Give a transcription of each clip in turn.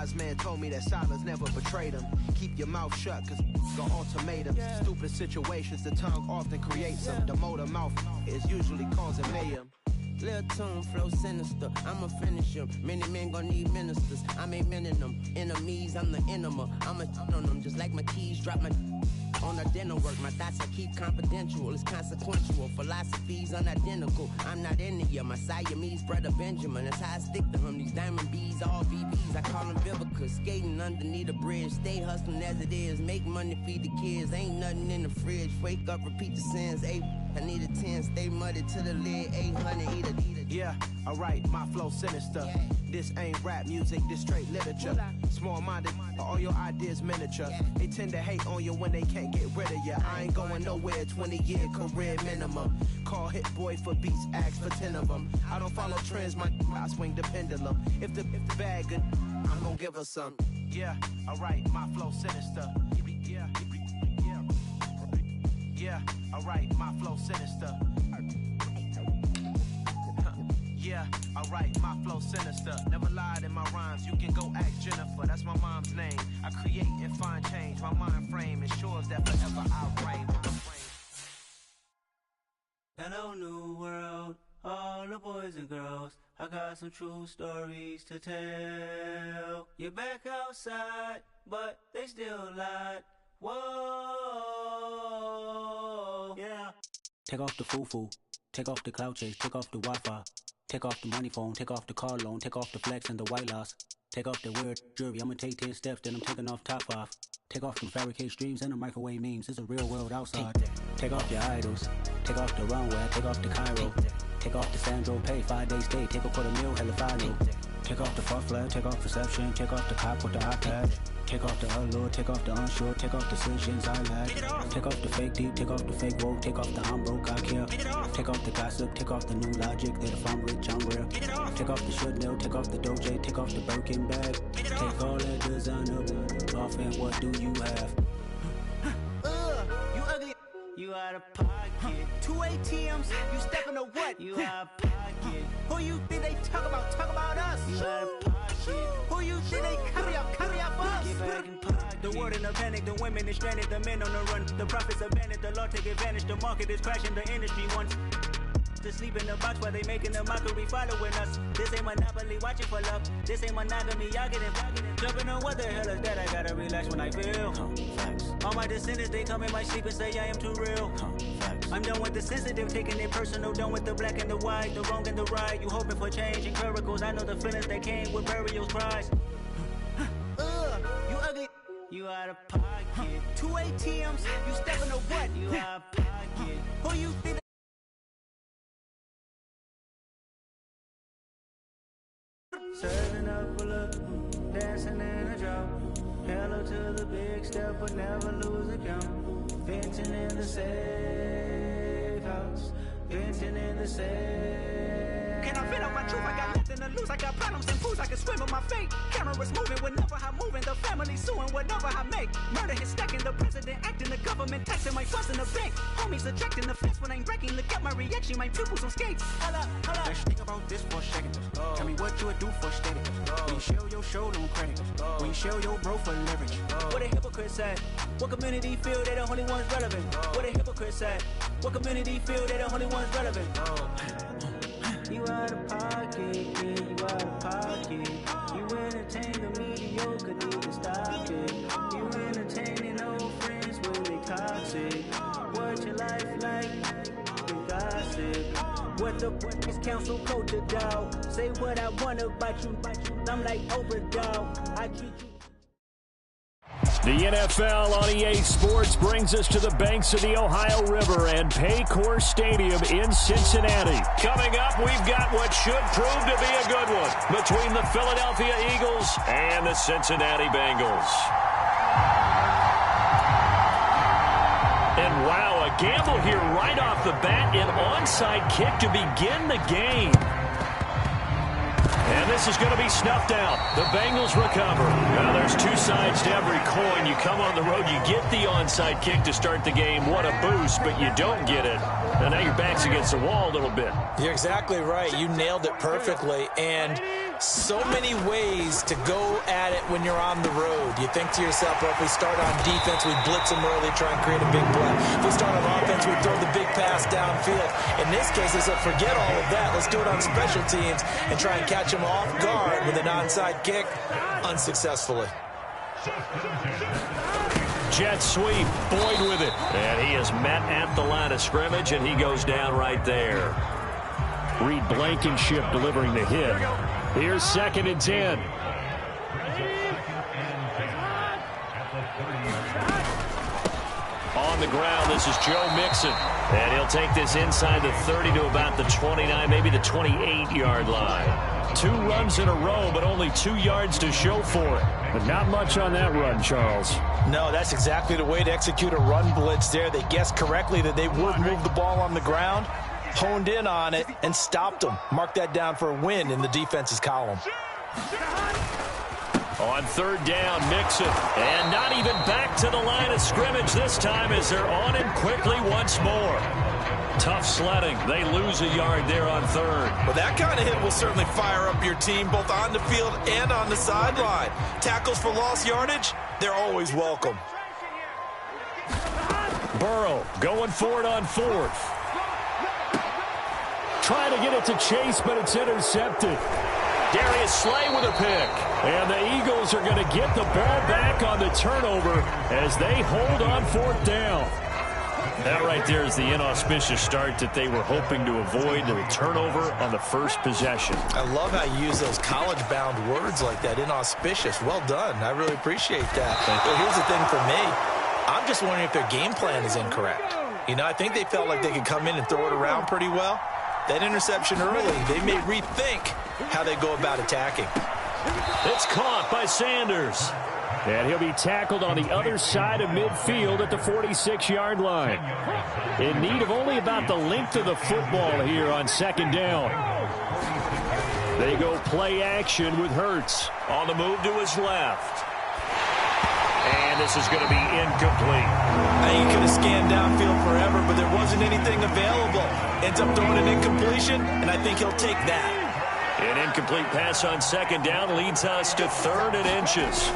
wise man told me that silence never betrayed him. Keep your mouth shut, cause got ultimatums. Stupid situations, the tongue often creates them. The motor mouth is usually causing mayhem. Lil' tune, flow sinister, I'ma finish him. Many men gon' need ministers, I'm aiming them. Enemies, I'm the enema, I'ma on them. Just like my keys, drop my on a dinner work. My thoughts I keep confidential, it's consequential. Philosophies unidentical, I'm not in ya. My Siamese brother Benjamin, that's how I stick to him. These diamond bees, all VBs, I call them Vivica. Skating underneath a bridge, stay hustling as it is. Make money, feed the kids, ain't nothing in the fridge. Wake up, repeat the sins, I need a 10, stay muddy to the lid, 800, eat a. Yeah, alright, my flow sinister. Yeah. This ain't rap music, this straight literature. Small-minded, all your ideas miniature. They tend to hate on you when they can't get rid of you. I ain't going nowhere, 20-year career minimum. Call Hit Boy for beats, ask for 10 of them. I don't follow trends, I swing the pendulum. If the bag good, I'm gonna give her some. Yeah, alright, my flow sinister. Yeah, alright, my flow sinister. Yeah, alright, my flow sinister. Never lied in my rhymes, you can go ask Jennifer. That's my mom's name. I create and find change. My mind frame ensures that forever I reign. Hello, new world, all the boys and girls. I got some true stories to tell. You're back outside, but they still lied. Whoa, yeah. Take off the foo-foo, take off the cloud chase, take off the Wi-Fi. Take off the money phone, take off the car loan, take off the flex and the white loss. Take off the weird jewelry, I'ma take 10 steps, then I'm taking off top 5. Take off them fabricated streams and the microwave memes, it's a real world outside. Take off your idols, take off the runway, take off the Cairo. Take off the Sandro pay, 5 days stay, take a $250,000, hella follow. Take off the far flag, take off perception, take off the cop with the iPad. Take off the allure, take off the unsure, take off the decisions I lack. Take off the fake deep, take off the fake woke, take off the I'm broke, I care. Take off the gossip, take off the new logic that if I'm rich, I'm real. Take off the Chanel, take off the Doja, take off the Birkin bag. Take all that designer off and what do you have? You ugly. You out of pocket. 2 ATMs, you stepping to what? You out of pocket. Who you think they talk about? Talk about us. You out of pocket. Who you think they carry up us? Get back in pocket. The world in a panic, the women is stranded, the men on the run. The profits abandoned, the law take advantage. The market is crashing, the industry wants to sleep in the box while they making a mockery following us. This ain't monopoly, watching for love. This ain't monogamy, y'all getting jumping on what the hell is that? I gotta relax when I feel. All my descendants, they come in my sleep and say I am too real. I'm done with the sensitive, taking it personal. Done with the black and the white, the wrong and the right. You hoping for change and miracles. I know the feelings that came with burial cries. You ugly. You out of pocket. 2 ATMs, you stepping to what? You out of pocket. Who you think? Serving up full of dancing in a drought. Hello to the big step, but never lose a count. Venting in the safe house. Venting in the safe. Can I fit out my truth? I got nothing to lose. I got problems and fools. I can swim with my fate. Cameras moving whenever I'm moving. The family suing whatever I make. Murder is stacking. The president acting. The government taxing my funds in the bank. Homies attracting the fence when I'm breaking. Look at my reaction. My pupils on skates. Hold up. Let's think about this for a second. Tell me what you would do for steady. When you show your show no credit. When you show your bro for leverage. What a hypocrite said. What community feel they the only ones relevant? What a hypocrite said. What community feel they the only ones relevant? You out of pocket, yeah, you out of pocket. You entertain the mediocre, need to stop it. You entertaining old friends when they toxic. What your life like? The gossip. What the is council code to doubt? Say what I want about you. I'm like overdog. I treat you. The NFL on EA Sports brings us to the banks of the Ohio River and Paycor Stadium in Cincinnati. Coming up, we've got what should prove to be a good one between the Philadelphia Eagles and the Cincinnati Bengals. And wow, a gamble here right off the bat, an onside kick to begin the game. And this is going to be snuffed out. The Bengals recover. Now, there's two sides to every coin. You come on the road, you get the onside kick to start the game. What a boost, but you don't get it. And now your back's against the wall a little bit. You're exactly right. You nailed it perfectly. And so many ways to go at it when you're on the road. You think to yourself, well, if we start on defense, we blitz them early, try and create a big play. If we start on offense, we throw the big pass downfield. In this case, they said, forget all of that. Let's do it on special teams and try and catch them off guard with an onside kick unsuccessfully. Jet sweep, Boyd with it. And he is met at the line of scrimmage, and he goes down right there. Reed Blankenship delivering the hit. Here's 2nd and 10. On the ground, this is Joe Mixon. And he'll take this inside the 30 to about the 29, maybe the 28-yard line. 2 runs in a row, but only 2 yards to show for it. But not much on that run, Charles. No, that's exactly the way to execute a run blitz there. They guessed correctly that they would move the ball on the ground, honed in on it, and stopped them. Mark that down for a win in the defense's column. On 3rd down, Mixon. And not even back to the line of scrimmage this time as they're on him quickly once more. Tough sledding. They lose a yard there on 3rd. Well, that kind of hit will certainly fire up your team both on the field and on the sideline. Tackles for lost yardage, they're always welcome. Burrow going for it on 4th. Trying to get it to Chase, but it's intercepted. Darius Slay with a pick. And the Eagles are going to get the ball back on the turnover as they hold on 4th down. That right there is the inauspicious start that they were hoping to avoid, the turnover on the first possession. I love how you use those college-bound words like that, inauspicious. Well done. I really appreciate that. But here's the thing for me. I'm just wondering if their game plan is incorrect. You know, I think they felt like they could come in and throw it around pretty well. That interception early, they may rethink how they go about attacking. It's caught by Sanders. And he'll be tackled on the other side of midfield at the 46-yard line. In need of only about the length of the football here on 2nd down. They go play action with Hurts on the move to his left. And this is going to be incomplete. He could have scanned downfield forever, but there wasn't anything available. Ends up throwing an incompletion, and I think he'll take that. An incomplete pass on 2nd down leads us to 3rd and inches.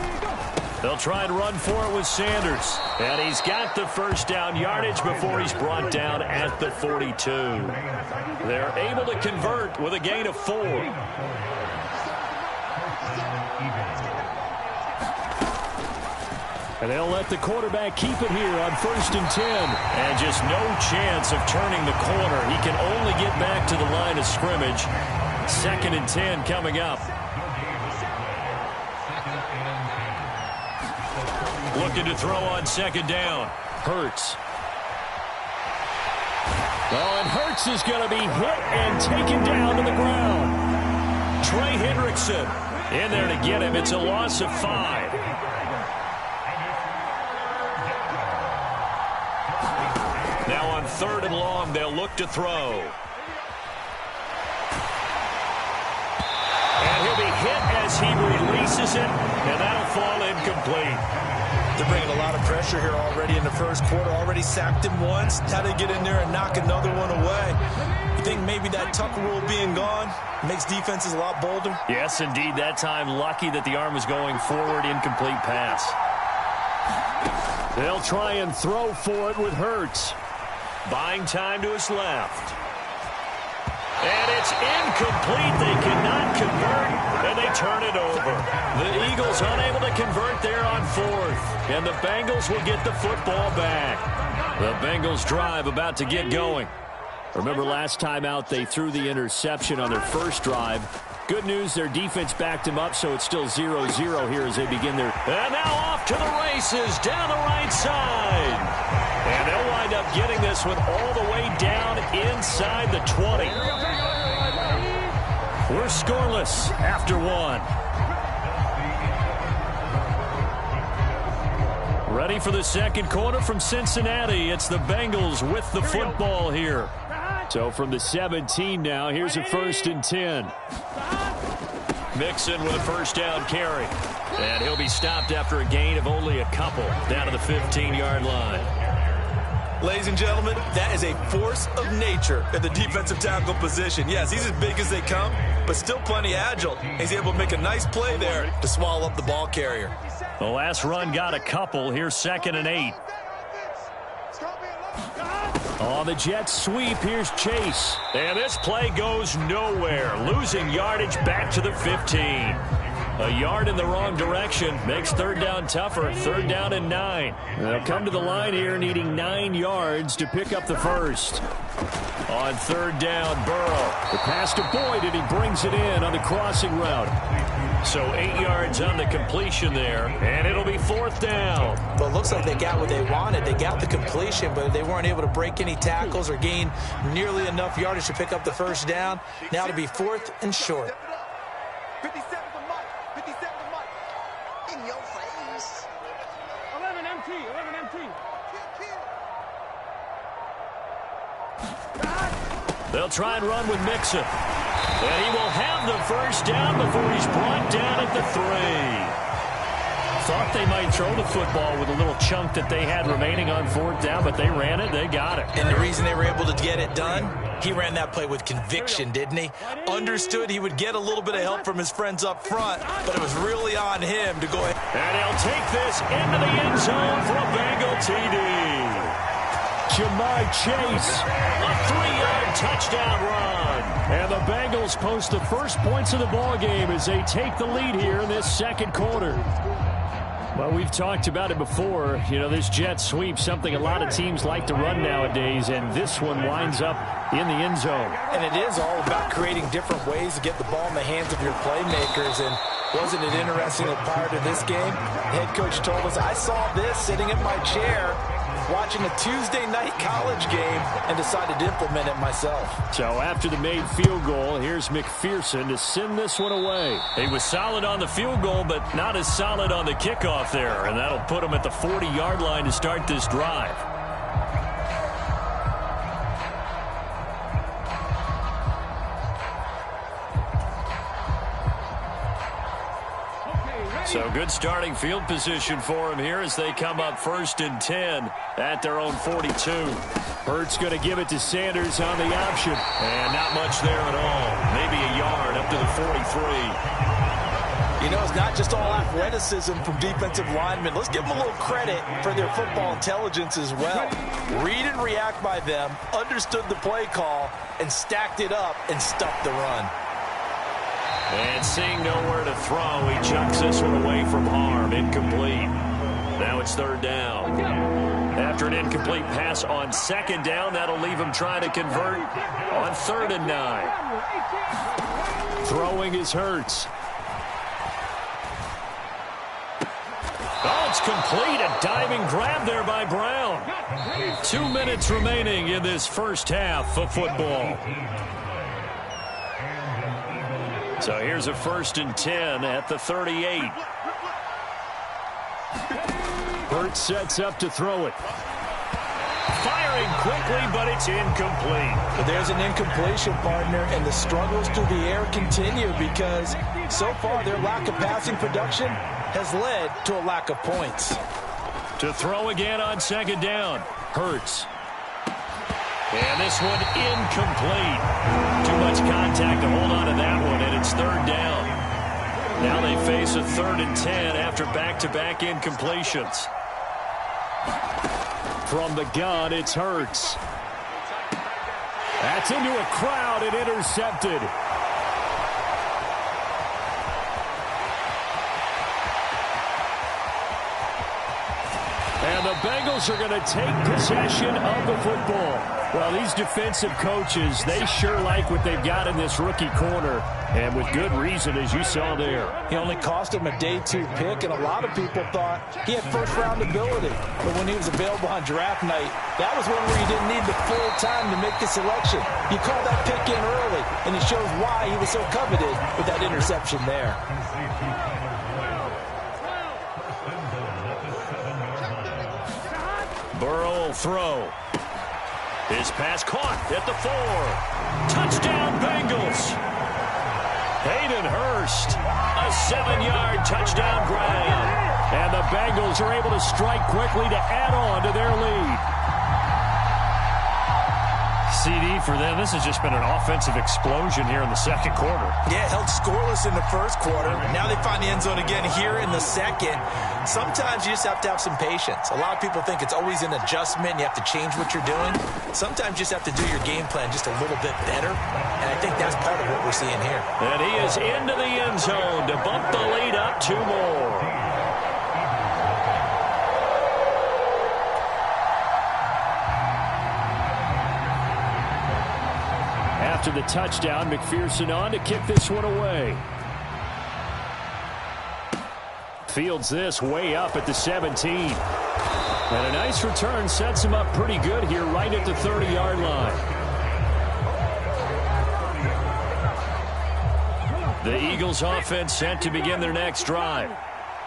They'll try and run for it with Sanders. And he's got the 1st down yardage before he's brought down at the 42. They're able to convert with a gain of 4. And they'll let the quarterback keep it here on 1st and 10. And just no chance of turning the corner. He can only get back to the line of scrimmage. 2nd and 10 coming up. Looking to throw on 2nd down. Hurts. Well, and Hurts is going to be hit and taken down to the ground. Trey Hendrickson in there to get him. It's a loss of 5. Now on 3rd and long, they'll look to throw. And he'll be hit as he releases it, and that'll fall incomplete. They're bringing a lot of pressure here already in the first quarter. Already sacked him once. How to get in there and knock another one away. You think maybe that tuck rule being gone makes defenses a lot bolder? Yes, indeed. That time, lucky that the arm was going forward. Incomplete pass. They'll try and throw for it with Hurts. Buying time to his left. And it's incomplete. They cannot convert, and they turn it over. The Eagles unable to convert there on 4th, and the Bengals will get the football back. The Bengals drive about to get going. Remember last time out, they threw the interception on their first drive. Good news, their defense backed him up, so it's still 0-0 here as they begin their... And now off to the races down the right side. And they'll wind up getting this one all the way down inside the 20. We're scoreless after 1. Ready for the 2nd quarter from Cincinnati. It's the Bengals with the football here. So from the 17 now, here's a 1st and 10. Mixon with a first down carry. And he'll be stopped after a gain of only a couple down to the 15-yard line. Ladies and gentlemen, that is a force of nature at the defensive tackle position. Yes, he's as big as they come, but still plenty agile. He's able to make a nice play there to swallow up the ball carrier. The last run got a couple. Here's 2nd and 8. On the Jets sweep, here's Chase. And this play goes nowhere. Losing yardage back to the 15. A yard in the wrong direction makes 3rd down tougher. 3rd down and 9. They'll come to the line here needing 9 yards to pick up the first. On 3rd down, Burrow. The pass to Boyd, and he brings it in on the crossing route. So 8 yards on the completion there, and it'll be 4th down. Well, it looks like they got what they wanted. They got the completion, but they weren't able to break any tackles or gain nearly enough yardage to pick up the first down. Now to be 4th and short. 57 to Mike. 57 to Mike. In your face. 11 MT. 11 MT. They'll try and run with Mixon. And he will have the first down before he's brought down at the 3. Thought they might throw the football with a little chunk that they had remaining on 4th down, but they ran it. They got it. And the reason they were able to get it done, he ran that play with conviction, didn't he? Understood he would get a little bit of help from his friends up front, but it was really on him to go ahead. And he'll take this into the end zone for a Bengal TD. Jamar Chase, a 3-yard touchdown run. And the Bengals post the first points of the ball game as they take the lead here in this 2nd quarter. Well, we've talked about it before. You know, this jet sweep, something a lot of teams like to run nowadays, and this one winds up in the end zone. And it is all about creating different ways to get the ball in the hands of your playmakers. And wasn't it interesting that prior to this game, the head coach told us, I saw this sitting in my chair watching a Tuesday night college game and decided to implement it myself. So after the made field goal, here's McPherson to send this one away. He was solid on the field goal, but not as solid on the kickoff there, and that'll put him at the 40-yard line to start this drive. So good starting field position for him here as they come up 1st and 10 at their own 42. Hurts going to give it to Sanders on the option. And not much there at all. Maybe a yard up to the 43. You know, it's not just all athleticism from defensive linemen. Let's give them a little credit for their football intelligence as well. Read and react by them, understood the play call, and stacked it up and stuffed the run. And seeing nowhere to throw, he chucks this one away from harm. Incomplete. Now it's 3rd down. After an incomplete pass on 2nd down, that'll leave him trying to convert on 3rd and 9. Throwing is Hurts. Oh, it's complete. A diving grab there by Brown. 2 minutes remaining in this first half of football. So here's a 1st and 10 at the 38. Hurts sets up to throw it. Firing quickly, but it's incomplete. But there's an incompletion, partner, and the struggles through the air continue because so far their lack of passing production has led to a lack of points. To throw again on 2nd down. Hurts. And this one incomplete. Too much contact to hold on to that one, and it's 3rd down. Now they face a 3rd and 10 after back-to-back incompletions. From the gun, it's Hurts. That's into a crowd and intercepted. And the Bengals are going to take possession of the football. Well, these defensive coaches, they sure like what they've got in this rookie corner, and with good reason, as you saw there. He only cost him a day 2 pick, and a lot of people thought he had first-round ability. But when he was available on draft night, that was one where you didn't need the full time to make the selection. You called that pick in early, and it shows why he was so coveted with that interception there. Burrow will throw. His pass caught at the 4. Touchdown, Bengals. Hayden Hurst, a 7-yard touchdown grab. And the Bengals are able to strike quickly to add on to their lead. CD for them, this has just been an offensive explosion here in the second quarter. Yeah, held scoreless in the first quarter. Now they find the end zone again here in the second. Sometimes you just have to have some patience. A lot of people think it's always an adjustment. You have to change what you're doing. Sometimes you just have to do your game plan just a little bit better. And I think that's part of what we're seeing here. And he is into the end zone to bump the lead up 2 more. After the touchdown, McPherson on to kick this one away. Fields this way up at the 17. And a nice return sets him up pretty good here right at the 30-yard line. The Eagles offense set to begin their next drive.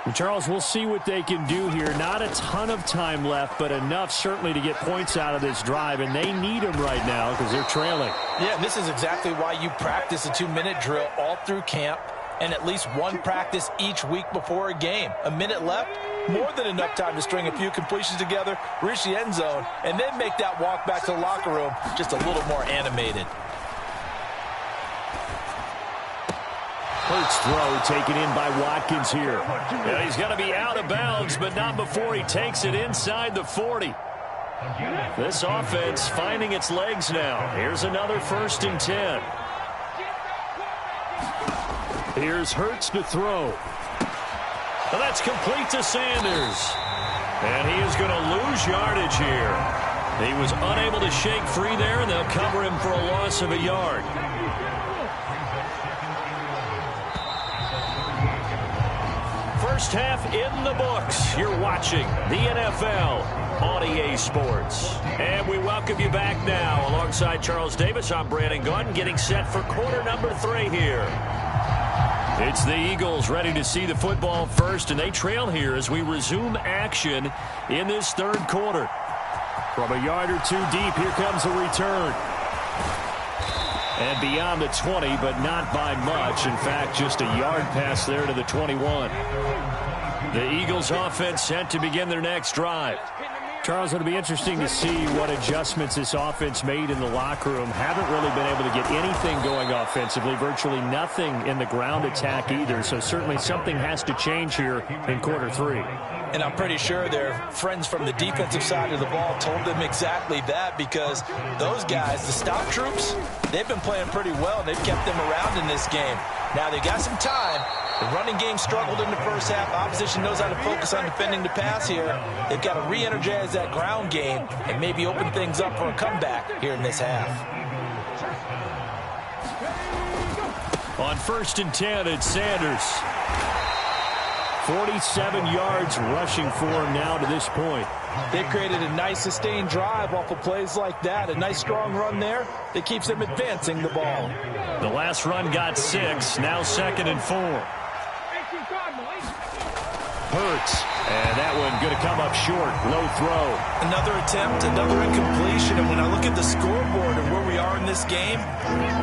And Charles, we'll see what they can do here. Not a ton of time left, but enough certainly to get points out of this drive, and they need them right now because they're trailing. Yeah, and this is exactly why you practice a 2-minute drill all through camp and at least one practice each week before a game. A minute left, more than enough time to string a few completions together, reach the end zone, and then make that walk back to the locker room just a little more animated. Hurts throw taken in by Watkins here. Yeah, he's going to be out of bounds, but not before he takes it inside the 40. This offense finding its legs now. Here's another 1st and 10. Here's Hurts to throw. And that's complete to Sanders. And he is going to lose yardage here. He was unable to shake free there, and they'll cover him for a loss of a yard. First half in the books. You're watching the NFL on EA Sports. And we welcome you back now. Alongside Charles Davis, I'm Brandon Gordon, getting set for quarter number 3 here. It's the Eagles ready to see the football first, and they trail here as we resume action in this 3rd quarter. From a yard or 2 deep, here comes a return. And beyond the 20, but not by much. In fact, just a yard pass there to the 21. The Eagles offense set to begin their next drive. Charles, it'll be interesting to see what adjustments this offense made in the locker room. Haven't really been able to get anything going offensively. Virtually nothing in the ground attack either. So certainly something has to change here in quarter 3. And I'm pretty sure their friends from the defensive side of the ball told them exactly that, because those guys, the stop troops, they've been playing pretty well. They've kept them around in this game. Now they got some time. The running game struggled in the first half. Opposition knows how to focus on defending the pass here. They've got to re-energize that ground game and maybe open things up for a comeback here in this half. On 1st and 10, it's Sanders. 47 yards rushing for him now to this point. They created a nice sustained drive off of plays like that. A nice strong run there that keeps them advancing the ball. The last run got 6. Now 2nd and 4. Hurts. And that one going to come up short. Low throw. Another attempt, another incompletion. And when I look at the scoreboard and where we are in this game,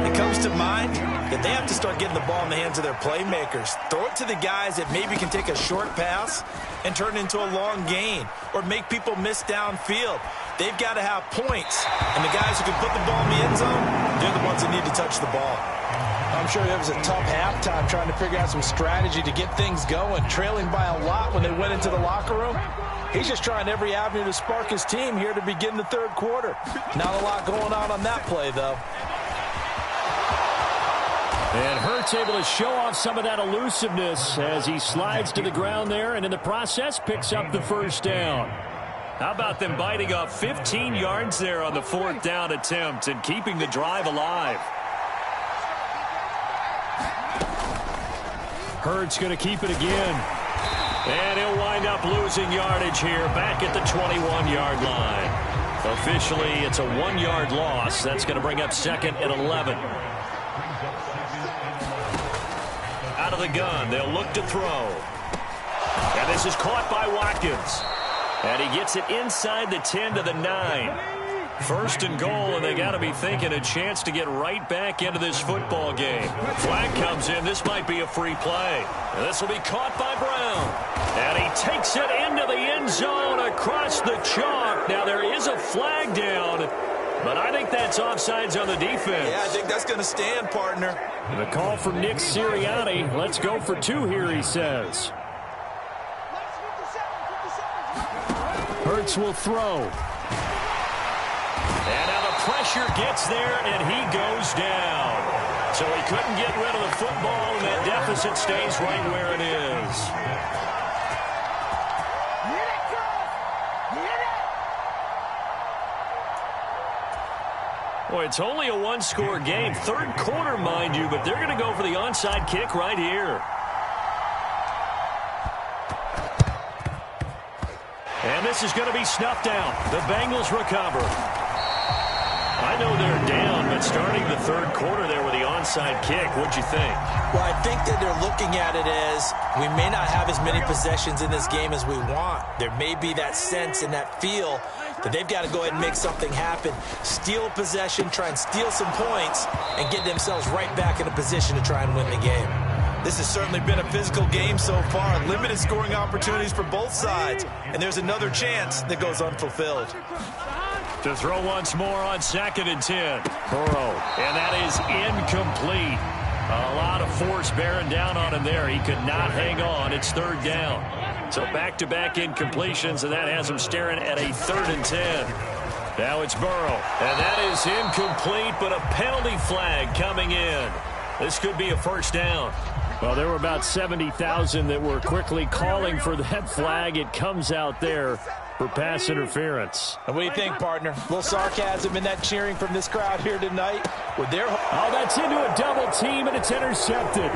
it comes to mind that they have to start getting the ball in the hands of their playmakers. Throw it to the guys that maybe can take a short pass and turn it into a long gain or make people miss downfield. They've got to have points. And the guys who can put the ball in the end zone, they're the ones that need to touch the ball. I'm sure it was a tough halftime trying to figure out some strategy to get things going, trailing by a lot when they went into the locker room. He's just trying every avenue to spark his team here to begin the 3rd quarter. Not a lot going on that play, though. And Hurts able to show off some of that elusiveness as he slides to the ground there, and in the process picks up the 1st down. How about them biting off 15 yards there on the 4th down attempt and keeping the drive alive? Hurts going to keep it again. And he'll wind up losing yardage here back at the 21-yard line. Officially, it's a 1-yard loss. That's going to bring up 2nd and 11. Out of the gun, they'll look to throw. And this is caught by Watkins. And he gets it inside the 10 to the 9. First and goal, and they got to be thinking a chance to get right back into this football game. Flag comes in. This might be a free play. And this will be caught by Brown. And he takes it into the end zone across the chalk. Now, there is a flag down, but I think that's offsides on the defense. Yeah, I think that's going to stand, partner. The call for Nick Sirianni. Let's go for 2 here, he says. Hurts will throw. And now the pressure gets there, and he goes down. So he couldn't get rid of the football, and that deficit stays right where it is. Boy, it's only a one-score game. Third quarter, mind you, but they're going to go for the onside kick right here. And this is going to be snuffed out. The Bengals recover. I know they're down, but starting the third quarter there with the onside kick, what'd you think? Well, I think that they're looking at it as we may not have as many possessions in this game as we want. There may be that sense and that feel that they've got to go ahead and make something happen, steal a possession, try and steal some points, and get themselves right back in a position to try and win the game. This has certainly been a physical game so far. Limited scoring opportunities for both sides. And there's another chance that goes unfulfilled. To throw once more on 2nd and 10. Burrow. And that is incomplete. A lot of force bearing down on him there. He could not hang on. It's 3rd down. So back-to-back incompletions, and that has him staring at a 3rd and 10. Now it's Burrow. And that is incomplete, but a penalty flag coming in. This could be a 1st down. Well, there were about 70,000 that were quickly calling for that flag. It comes out there for pass interference. And what do you think, partner? A little sarcasm in that cheering from this crowd here tonight. With their that's into a double team, and it's intercepted.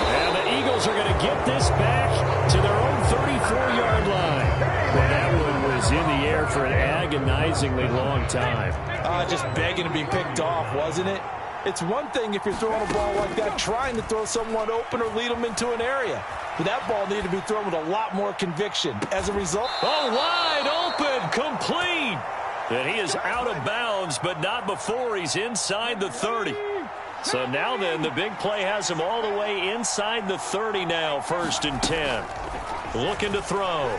And the Eagles are going to get this back to their own 34-yard line. Well, that one was in the air for an agonizingly long time. Just begging to be picked off, wasn't it? It's one thing if you're throwing a ball like that, trying to throw someone open or lead them into an area. But that ball needed to be thrown with a lot more conviction. As a result, wide open, complete. And he is out of bounds, but not before he's inside the 30. So now then, the big play has him all the way inside the 30 now, 1st and 10. Looking to throw.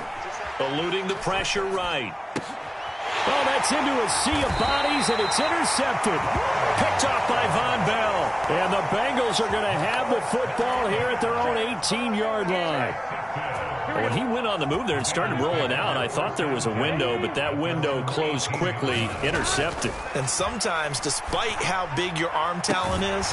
Eluding the pressure right. Oh, that's into a sea of bodies, and it's intercepted. Picked off by Von Bell. And the Bengals are going to have the football here at their own 18-yard line. When he went on the move there and started rolling out, I thought there was a window, but that window closed quickly, intercepted. And sometimes, despite how big your arm talent is,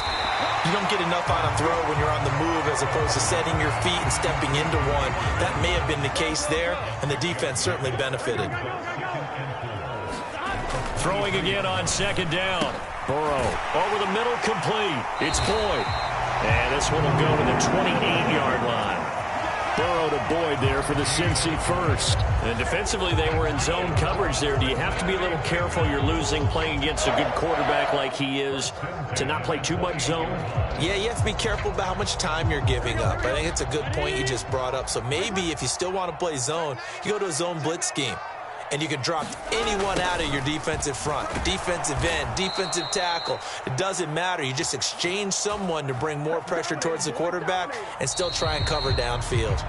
you don't get enough on a throw when you're on the move as opposed to setting your feet and stepping into one. That may have been the case there, and the defense certainly benefited. Throwing again on 2nd down. Burrow over the middle, complete. It's Boyd. And this one will go to the 28-yard line. Burrow to Boyd there for the Cincy first. And defensively, they were in zone coverage there. Do you have to be a little careful? You're losing playing against a good quarterback like he is to not play too much zone? Yeah, you have to be careful about how much time you're giving up. I think it's a good point you just brought up. So maybe if you still want to play zone, you go to a zone blitz scheme. And you can drop anyone out of your defensive front, defensive end, defensive tackle. It doesn't matter. You just exchange someone to bring more pressure towards the quarterback and still try and cover downfield.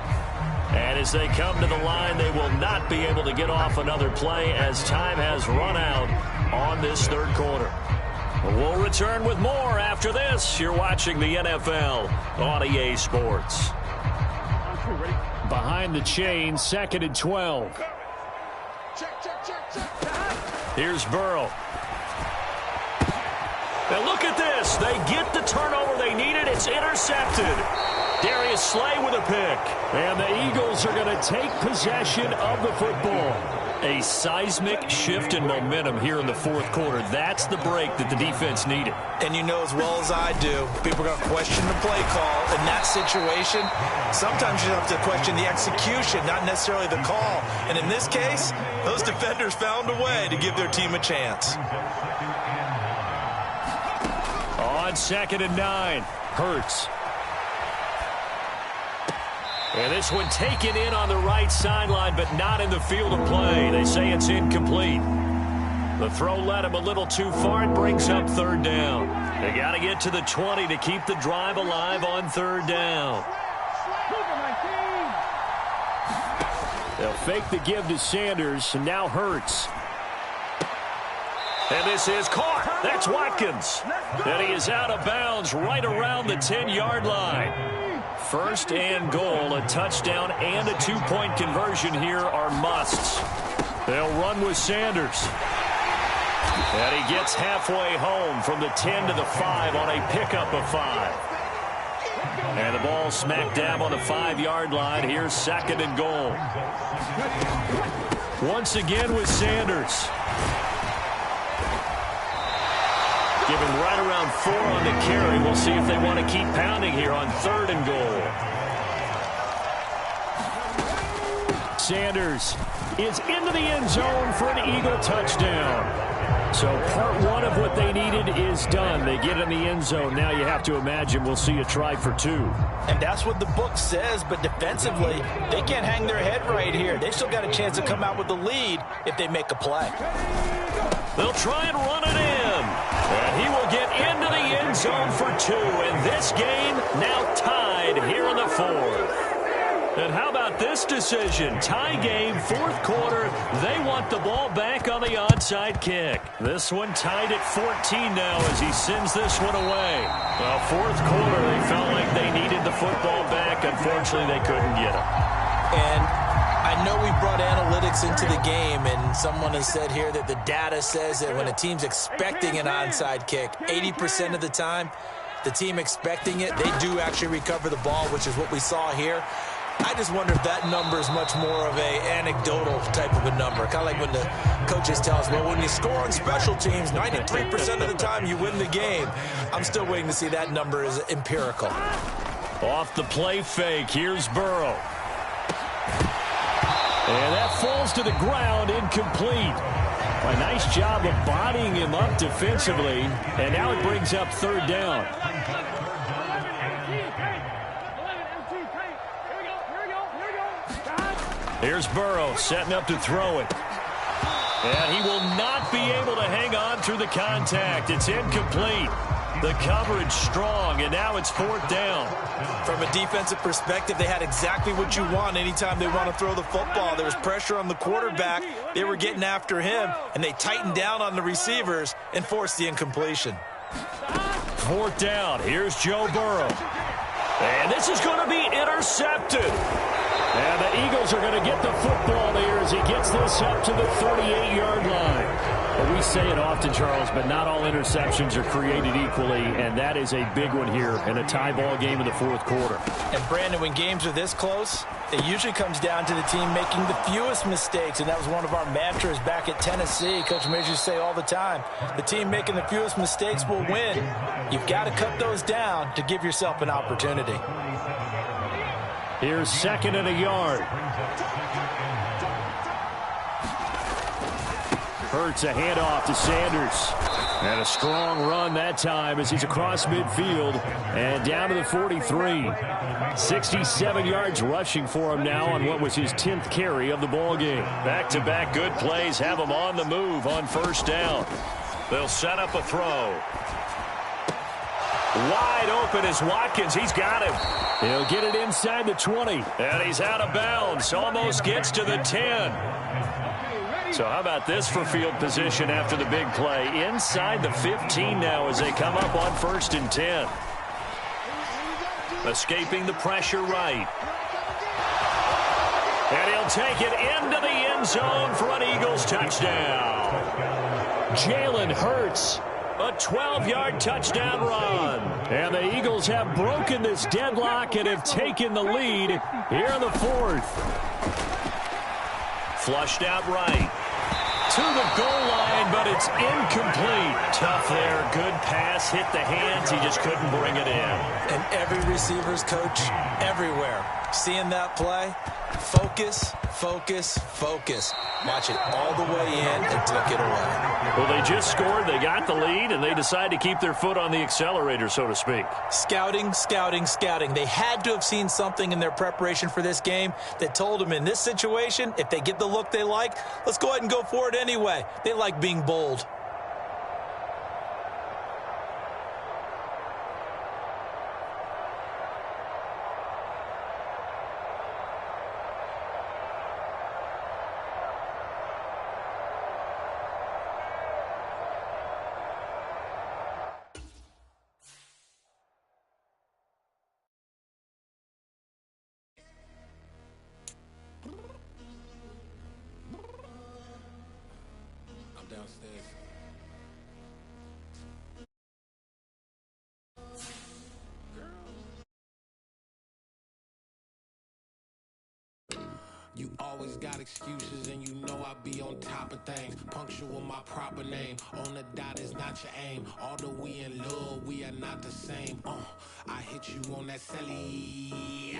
And as they come to the line, they will not be able to get off another play as time has run out on this 3rd quarter. We'll return with more after this. You're watching the NFL on EA Sports. Behind the chain, 2nd and 12. Here's Burrow. And look at this. They get the turnover they needed. It's intercepted. Darius Slay with a pick. And the Eagles are going to take possession of the football. A seismic shift in momentum here in the 4th quarter. That's the break that the defense needed. And you know as well as I do, people are going to question the play call. In that situation, sometimes you have to question the execution, not necessarily the call. And in this case, those defenders found a way to give their team a chance. On 2nd and 9, Hurts. And this one taken in on the right sideline, but not in the field of play. They say it's incomplete. The throw led him a little too far and brings up third down. They got to get to the 20 to keep the drive alive on third down. They'll fake the give to Sanders, and now Hurts. And this is caught. That's Watkins. And he is out of bounds right around the 10-yard line. First and goal, a touchdown and a two-point conversion here are musts. They'll run with Sanders. And he gets halfway home from the 10 to the 5 on a pickup of 5. And the ball smack dab on the 5-yard line. Here's second and goal. Once again with Sanders. Give him right around 4 on the carry. We'll see if they want to keep pounding here on third and goal. Sanders is into the end zone for an Eagle touchdown. So part one of what they needed is done. They get in the end zone. Now you have to imagine we'll see a try for 2. And that's what the book says, but defensively, they can't hang their head right here. They've still got a chance to come out with the lead if they make a play. They'll try and run it in. And he will get into the end zone for 2. And this game now tied here in the 4th. And how about this decision? Tie game, 4th quarter. They want the ball back on the onside kick. This one tied at 14 now as he sends this one away. Well, 4th quarter, they felt like they needed the football back. Unfortunately, they couldn't get it. And I know we brought analytics into the game, and someone has said here that the data says that when a team's expecting an onside kick, 80% of the time, the team expecting it, they do actually recover the ball, which is what we saw here. I just wonder if that number is much more of a anecdotal type of a number. Kind of like when the coaches tell us, well, when you score on special teams, 93% of the time you win the game. I'm still waiting to see that number is empirical. Off the play fake, here's Burrow. And that falls to the ground, incomplete. A nice job of bodying him up defensively, and now it brings up third down. Here's Burrow setting up to throw it. And he will not be able to hang on through the contact. It's incomplete. The coverage strong, and now it's 4th down. From a defensive perspective, they had exactly what you want anytime they want to throw the football. There was pressure on the quarterback. They were getting after him, and they tightened down on the receivers and forced the incompletion. 4th down. Here's Joe Burrow. And this is going to be intercepted. And the Eagles are going to get the football there as he gets this up to the 38-yard line. Well, we say it often, Charles, but not all interceptions are created equally, and that is a big one here in a tie ball game in the 4th quarter. And, Brandon, when games are this close, it usually comes down to the team making the fewest mistakes, and that was one of our mantras back at Tennessee. Coach Major used to say all the time, the team making the fewest mistakes will win. You've got to cut those down to give yourself an opportunity. Here's 2nd and a yard. Hurts a handoff to Sanders. And a strong run that time as he's across midfield and down to the 43. 67 yards rushing for him now on what was his 10th carry of the ball game. Back-to-back good plays have him on the move on 1st down. They'll set up a throw. Wide open is Watkins. He's got him. He'll get it inside the 20. And he's out of bounds. Almost gets to the 10. So how about this for field position after the big play? Inside the 15 now as they come up on 1st and 10. Escaping the pressure right. And he'll take it into the end zone for an Eagles touchdown. Jalen Hurts. A 12-yard touchdown run. And the Eagles have broken this deadlock and have taken the lead here in the 4th. Flushed out right. To the goal line, but it's incomplete. Tough there. Good pass. Hit the hands. He just couldn't bring it in. And every receiver's coach everywhere seeing that play, Focus, focus, focus. Watch it all the way in and took it away. Well, they just scored, they got the lead, and they decide to keep their foot on the accelerator, so to speak. Scouting, scouting, scouting. They had to have seen something in their preparation for this game that told them in this situation, if they get the look they like, let's go ahead and go for it anyway. They like being bold. Downstairs. You always got excuses and you know I be on top of things. Punctual my proper name. On the dot is not your aim. Although we in love, we are not the same. I hit you on that celly.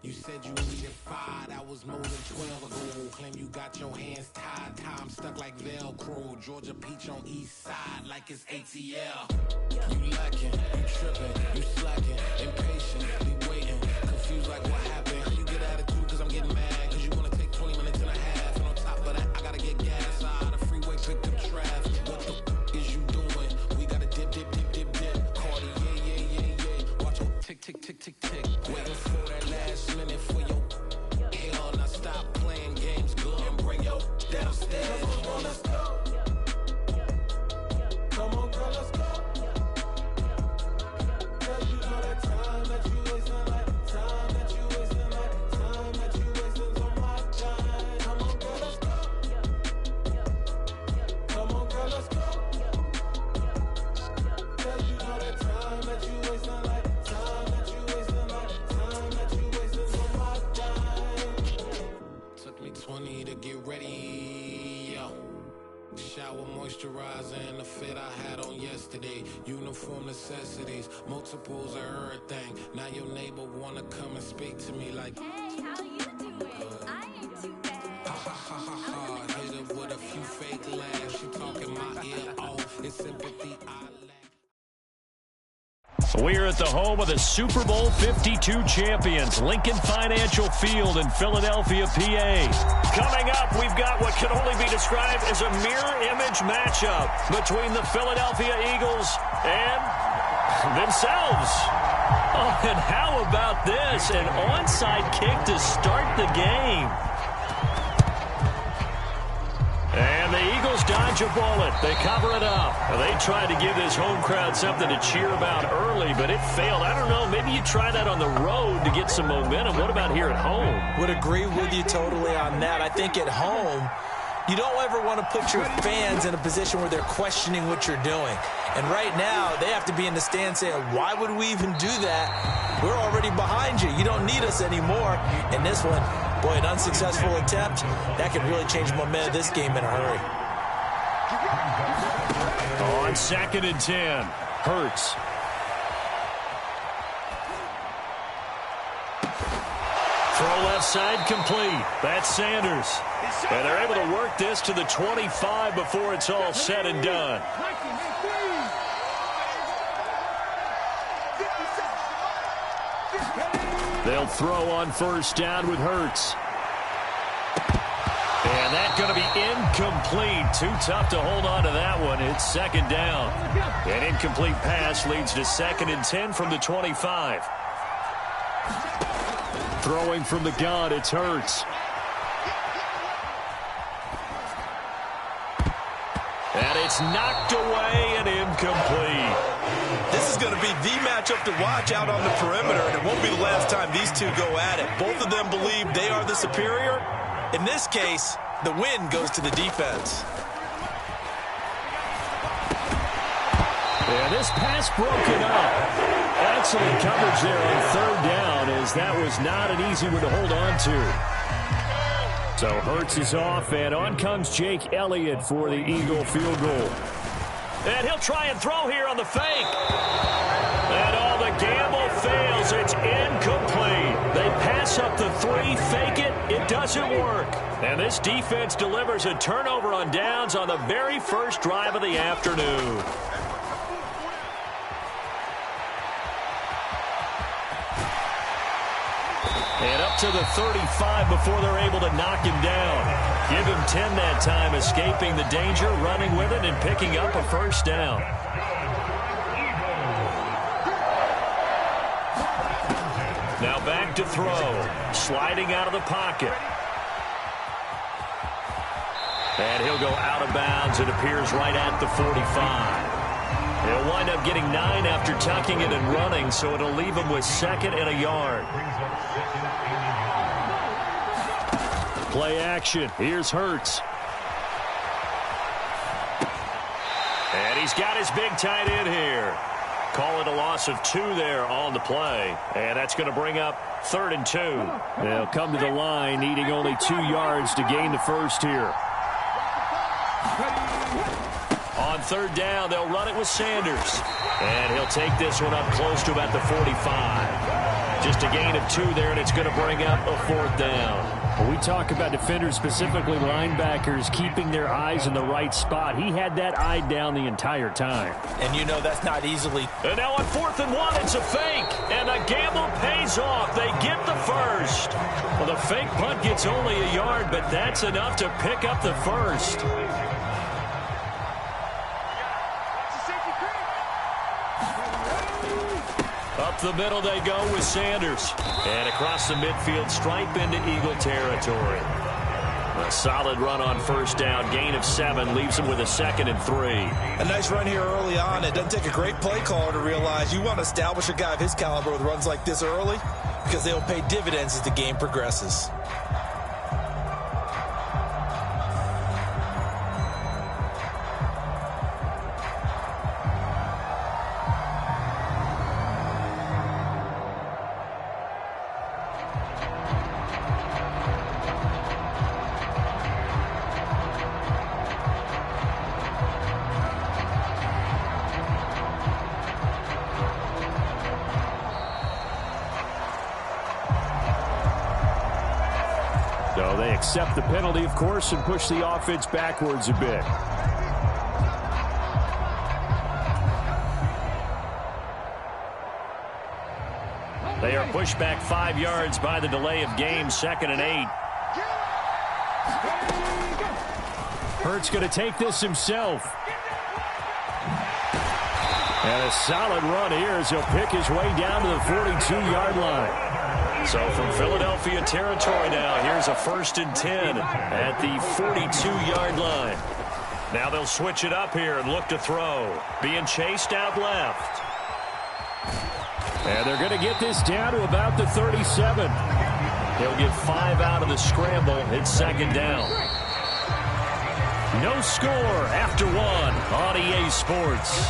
You said you needed 5, that was more than 12 ago. Claim you got your hands tied, time stuck like Velcro. Georgia Peach on east side like it's ATL. You lacking, you tripping, you slacking, impatiently waiting, confused like what happened. You get attitude cause I'm getting mad, cause you wanna take 20 minutes and a half. And on top of that, I gotta get gas out of the freeway, picked up traffic. What the is you doing? We gotta dip, dip, dip, dip, dip. Cardi, yeah. Watch your tick, tick, tick, tick, tick. Waiting for that last minute for your hell. Now stop playing games, go and bring your downstairs. Come on, let's go. Come on, girl, let's go. Cause you know that time that you wasting, like time that you wasting, like time that you wasting on my time. Come on, girl, let's go. Come on, girl, let's go. Cause you know that time that you wasting, like time that you wasting, like time that you wasting on my time. Took me 20 to get ready, yo. Shower moisturizer and the fit I had on yesterday. Uniform necessities, multiples of everything. Now your neighbor wanna come and speak to me like, hey, how you doing? I ain't too bad. ha ha ha ha ha. Hit her with a few fake laughs. She talking my ear off. It's sympathy I lack. We're at the home of the Super Bowl 52 champions, Lincoln Financial Field in Philadelphia, PA. Coming up, we've got what can only be described as a mirror image matchup between the Philadelphia Eagles and themselves. Oh, and how about this? An onside kick to start the game. And the Eagles dodge a bullet. They cover it up. They tried to give this home crowd something to cheer about early, but it failed. I don't know. Maybe you try that on the road to get some momentum. What about here at home? Would agree with you totally on that. I think at home, you don't ever want to put your fans in a position where they're questioning what you're doing. And right now, they have to be in the stand saying, why would we even do that? We're already behind you. You don't need us anymore. And this one, boy, an unsuccessful attempt, that could really change the momentum of this game in a hurry. On 2nd and 10, Hurts. Throw left side complete. That's Sanders. And they're able to work this to the 25 before it's all said and done. They'll throw on 1st down with Hurts. And that's going to be incomplete. Too tough to hold on to that one. It's 2nd down. An incomplete pass leads to 2nd and 10 from the 25. Throwing from the gun, it's Hurts. And it's knocked away and incomplete. This is going to be the matchup to watch out on the perimeter, and it won't be the last time these two go at it. Both of them believe they are the superior. In this case, the win goes to the defense. And this pass broken up. Excellent coverage there on 3rd down, as that was not an easy one to hold on to. So Hurts is off, and on comes Jake Elliott for the Eagle field goal. And he'll try and throw here on the fake. And all the gamble fails. It's incomplete. They pass puts up the three, fake it, it doesn't work. And this defense delivers a turnover on downs on the very first drive of the afternoon. And up to the 35 before they're able to knock him down. Give him 10 that time, escaping the danger, running with it, and picking up a first down. Now back to throw. Sliding out of the pocket. And he'll go out of bounds. It appears right at the 45. He'll wind up getting 9 after tucking it and running, so it'll leave him with 2nd and a yard. Play action. Here's Hurts. And he's got his big tight end here. Call it a loss of 2 there on the play. And that's going to bring up 3rd and 2. They'll come to the line needing only 2 yards to gain the first here. On 3rd down, they'll run it with Sanders. And he'll take this one up close to about the 45. Just a gain of 2 there, and it's going to bring up a 4th down. When we talk about defenders, specifically linebackers, keeping their eyes in the right spot, he had that eye down the entire time. And you know that's not easily. And now on 4th and 1, it's a fake. And the gamble pays off. They get the first. Well, the fake punt gets only a yard, but that's enough to pick up the first. Up the middle they go with Sanders. And across the midfield stripe into Eagle territory. A solid run on 1st down. Gain of 7 leaves him with a 2nd and 3. A nice run here early on. It doesn't take a great play caller to realize you want to establish a guy of his caliber with runs like this early because they'll pay dividends as the game progresses. So they accept the penalty, of course, and push the offense backwards a bit. They are pushed back 5 yards by the delay of game, 2nd and 8. Hurts going to take this himself. And a solid run here as he'll pick his way down to the 42-yard line. So from Philadelphia territory now, here's a 1st and 10 at the 42-yard line. Now they'll switch it up here and look to throw. Being chased out left. And they're going to get this down to about the 37. He'll get 5 out of the scramble. It's 2nd down. No score after 1 on EA Sports.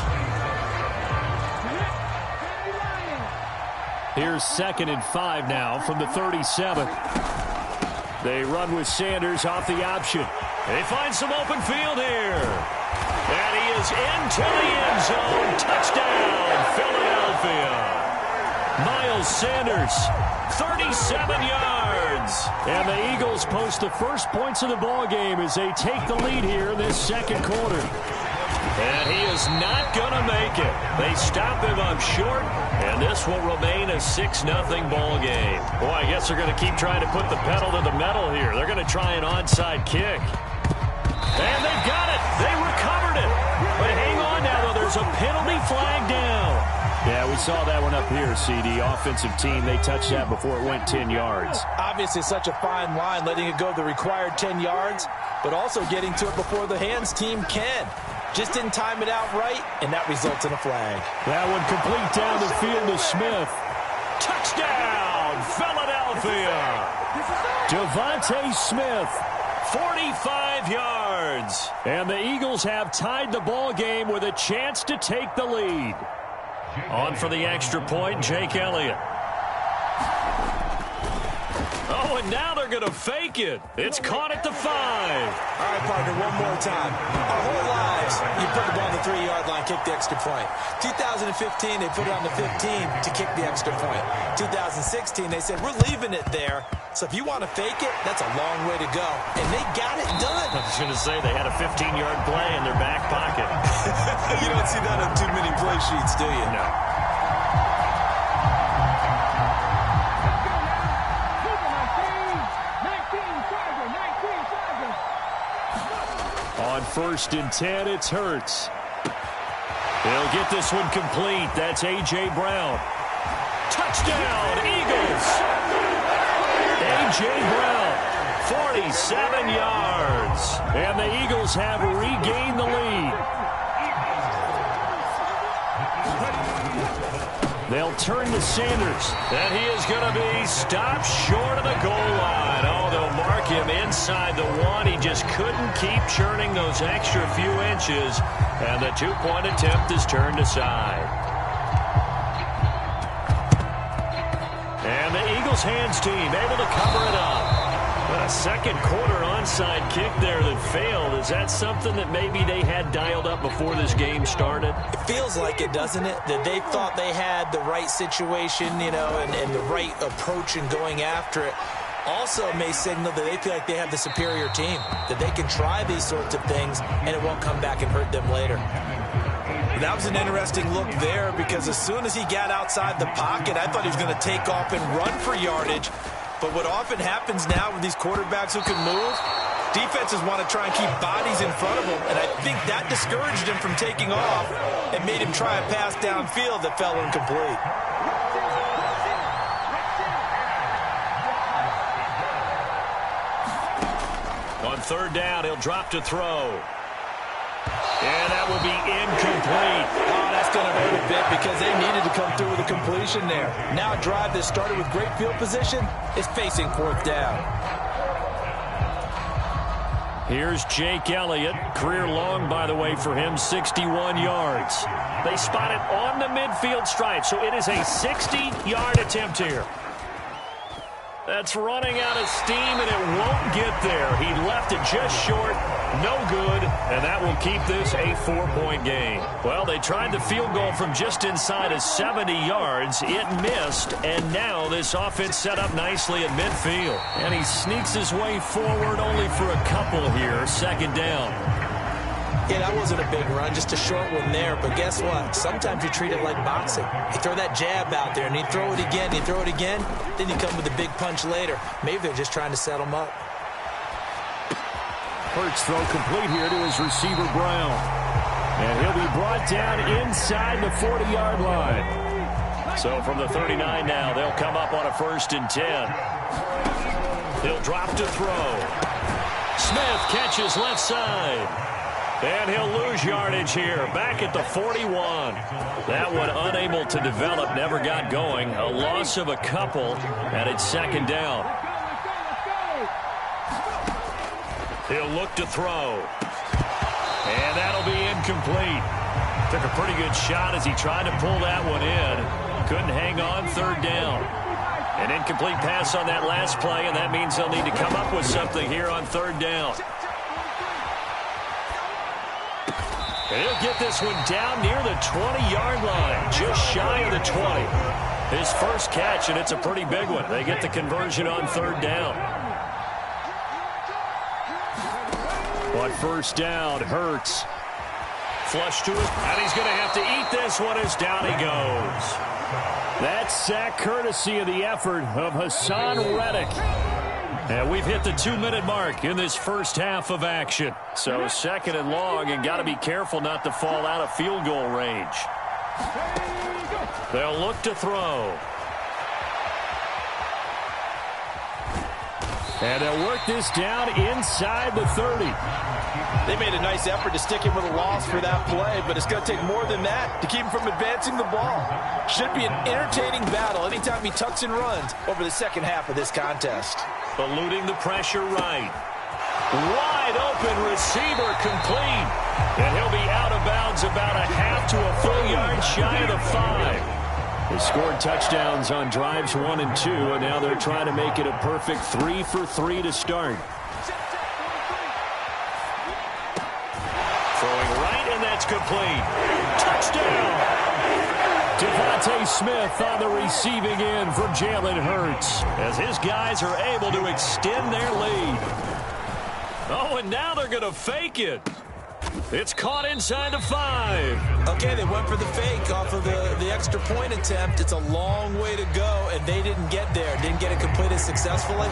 Here's 2nd and 5 now from the 37. They run with Sanders off the option. They find some open field here. And he is into the end zone. Touchdown, Philadelphia. Miles Sanders, 37 yards. And the Eagles post the first points of the ball game as they take the lead here in this 2nd quarter. And he is not going to make it. They stop him up short, and this will remain a 6-0 ball game. Boy, I guess they're going to keep trying to put the pedal to the metal here. They're going to try an onside kick. And they've got it. They recovered it. But hang on now, though. There's a penalty flag down. Yeah, we saw that one up here, CD. Offensive team, they touched that before it went 10 yards. Obviously, such a fine line, letting it go the required 10 yards, but also getting to it before the hands team can. Just didn't time it out right, and that results in a flag. That one complete down the field to Smith. Touchdown, Philadelphia. Devontae Smith, 45 yards. And the Eagles have tied the ball game with a chance to take the lead. On for the extra point, Jake Elliott. Oh, and now they're going to fake it. It's caught at the 5. All right, partner, one more time. Our whole lives, you put the ball on the 3-yard line, kick the extra point. 2015, they put it on the 15 to kick the extra point. 2016, they said, we're leaving it there. So if you want to fake it, that's a long way to go. And they got it done. I was going to say they had a 15-yard play in their back pocket. You don't see that on too many play sheets, do you? No. On 1st and 10, it's Hurts. He'll get this one complete. That's A.J. Brown. Touchdown, Eagles! A.J. Brown, 47 yards. And the Eagles have regained the lead. They'll turn to Sanders. And he is going to be stopped short of the goal line. Oh, they'll mark him inside the 1. He just couldn't keep churning those extra few inches. And the 2-point attempt is turned aside. And the Eagles hands team able to cover it up. But a second quarter onside kick there that failed. Is that something that maybe they had dialed up before this game started? It feels like it, doesn't it? That they thought they had the right situation, you know, and the right approach in going after it. Also may signal that they feel like they have the superior team, that they can try these sorts of things and it won't come back and hurt them later. That was an interesting look there because as soon as he got outside the pocket, I thought he was going to take off and run for yardage. But what often happens now with these quarterbacks who can move, defenses want to try and keep bodies in front of them, and I think that discouraged him from taking off and made him try a pass downfield that fell incomplete. On 3rd down, he'll drop to throw. And that will be incomplete. Oh, that's going to hurt a bit because they needed to come through with a completion there. Now a drive that started with great field position is facing 4th down. Here's Jake Elliott. Career long, by the way, for him, 61 yards. They spot it on the midfield stripe, so it is a 60-yard attempt here. That's running out of steam, and it won't get there. He left it just short. No good, and that will keep this a 4-point game. Well, they tried the field goal from just inside of 70 yards. It missed, and now this offense set up nicely at midfield. And he sneaks his way forward only for a couple here. 2nd down. Yeah, that wasn't a big run, just a short one there. But guess what? Sometimes you treat it like boxing. You throw that jab out there, and you throw it again, you throw it again, then you come with a big punch later. Maybe they're just trying to set him up. Hurts throw complete here to his receiver, Brown. And he'll be brought down inside the 40-yard line. So from the 39 now, they'll come up on a 1st and 10. He'll drop to throw. Smith catches left side. And he'll lose yardage here, back at the 41. That one unable to develop, never got going. A loss of a couple, and it's 2nd down. He'll look to throw. And that'll be incomplete. Took a pretty good shot as he tried to pull that one in. Couldn't hang on. 3rd down. An incomplete pass on that last play, and that means they'll need to come up with something here on 3rd down. And he'll get this one down near the 20-yard line, just shy of the 20. His first catch, and it's a pretty big one. They get the conversion on 3rd down. On 1st down, Hurts. Flush to it, and he's going to have to eat this one as down he goes. That sack courtesy of the effort of Hassan Reddick. And we've hit the 2-minute mark in this first half of action. So 2nd and long, and got to be careful not to fall out of field goal range. They'll look to throw. And they'll work this down inside the 30. They made a nice effort to stick him with a loss for that play, but it's going to take more than that to keep him from advancing the ball. Should be an entertaining battle anytime he tucks and runs over the second half of this contest. Eluding the pressure right. Wide open receiver complete. And he'll be out of bounds about a half to a full yard shy of the 5. They scored touchdowns on drives 1 and 2, and now they're trying to make it a perfect 3 for 3 to start. Throwing right, and that's complete. Touchdown! Devontae Smith on the receiving end for Jalen Hurts as his guys are able to extend their lead. Oh, and now they're going to fake it. It's caught inside the 5. Okay, they went for the fake off of the extra point attempt. It's a long way to go, and they didn't get there. Didn't get it completed successfully.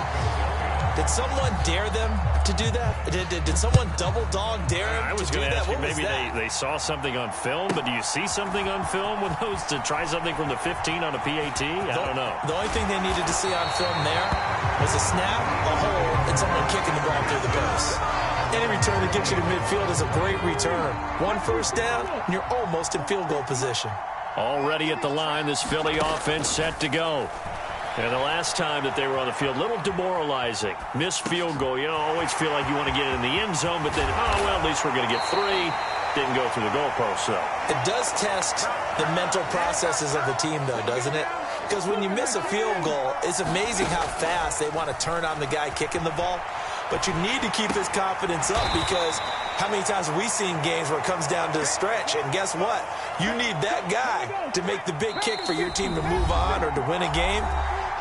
Did someone dare them to do that? Did someone double dog dare them I was to do going to that? ask you, What was maybe that? they saw something on film, but do you see something on film with those to try something from the 15 on a PAT? I don't know. The only thing they needed to see on film there was a snap, a hole, and someone kicking the ball through the post. Any return that gets you to midfield is a great return. 1 first down, and you're almost in field goal position. Already at the line, this Philly offense set to go. And the last time that they were on the field, a little demoralizing. Missed field goal. You always feel like you want to get it in the end zone, but then, oh, well, at least we're going to get 3. Didn't go through the goalpost, though. It does test the mental processes of the team, though, doesn't it? Because when you miss a field goal, it's amazing how fast they want to turn on the guy kicking the ball. But you need to keep his confidence up because how many times have we seen games where it comes down to a stretch? And guess what? You need that guy to make the big kick for your team to move on or to win a game.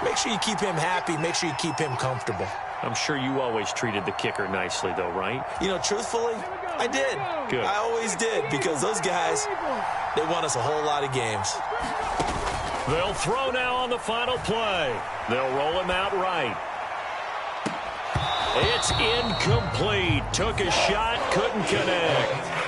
Make sure you keep him happy. Make sure you keep him comfortable. I'm sure you always treated the kicker nicely, though, right? You know, truthfully, I did. Good. I always did because those guys, they won us a whole lot of games. They'll throw now on the final play. They'll roll him out right. It's incomplete. Took a shot, couldn't connect.